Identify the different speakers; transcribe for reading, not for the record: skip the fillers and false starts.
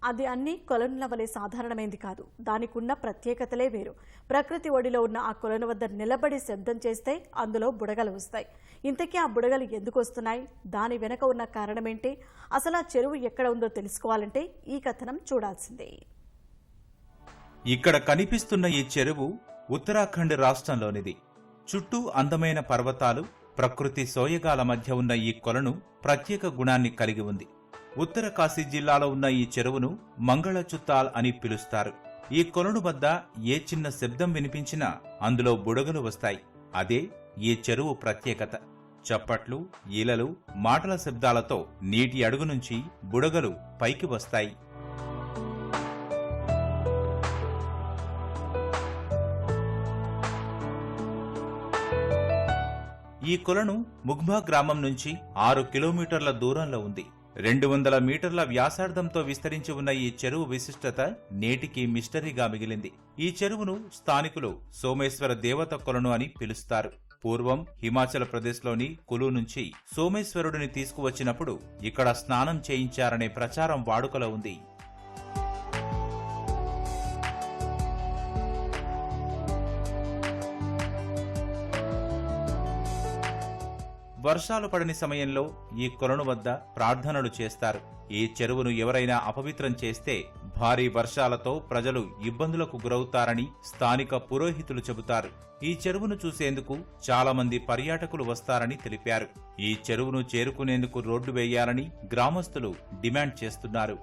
Speaker 1: అది అన్ని కొలనుల వలె సాధారణమైంది కాదు. దానికున్న ప్రత్యేకతలే వేరు. ప్రకృతి ఒడిలో ఉన్న ఆ కొలను వద్ద నిలబడి శబ్దం చేస్తే అందులో బుడగలు వస్తాయి. ఇంతకీ ఆ బుడగలు ఎందుకు వస్తున్నాయి? దాని వెనక ఉన్న కారణమేంటి? అసలు ఆ చెరువు ఎక్కడ ఉందో తెలుసుకోవాలంటే ఈ కథనం చూడాల్సిందే.
Speaker 2: ఇక్కడ కనిపిస్తున్న ఈ చెరువు ఉత్తరాఖండ్ రాష్ట్రంలోనిది. చుట్టూ అందమైన పర్వతాలు, ప్రకృతి సోయగాల మధ్య ఉన్న ఈ కొలను ప్రత్యేక గుణాన్ని కలిగి ఉంది. ఉత్తర కాశీ జిల్లాలో ఉన్న ఈ చెరువును మంగళచుత్తాల్ అని పిలుస్తారు. ఈ కొలను వద్ద ఏ చిన్న శబ్దం వినిపించినా అందులో బుడగలు వస్తాయి. అదే ఈ చెరువు ప్రత్యేకత. చప్పట్లు, ఈలలు, మాటల శబ్దాలతో నీటి అడుగు నుంచి బుడగలు పైకి వస్తాయి. ఈ కొలను ముగ్బా గ్రామం నుంచి 6 కిలోమీటర్ల దూరంలో ఉంది. 200 మీటర్ల వ్యాసార్థంతో విస్తరించి ఉన్న ఈ చెరువు విశిష్టత నేటికి మిస్టరీగా మిగిలింది. ఈ చెరువును స్థానికులు సోమేశ్వర దేవత కొలను అని పిలుస్తారు. పూర్వం హిమాచల్ ప్రదేశ్లోని కులు నుంచి సోమేశ్వరుడిని తీసుకువచ్చినప్పుడు ఇక్కడ స్నానం చేయించారనే ప్రచారం వాడుకలో ఉంది. వర్షాలు పడని సమయంలో ఈ కొలను వద్ద ప్రార్థనలు చేస్తారు. ఈ చెరువును ఎవరైనా అపవిత్రం చేస్తే భారీ వర్షాలతో ప్రజలు ఇబ్బందులకు గురవుతారని స్థానిక పురోహితులు చెబుతారు. ఈ చెరువును చూసేందుకు చాలా మంది పర్యాటకులు వస్తారని తెలిపారు. ఈ చెరువును చేరుకునేందుకు రోడ్డు వేయాలని గ్రామస్తులు డిమాండ్ చేస్తున్నారు.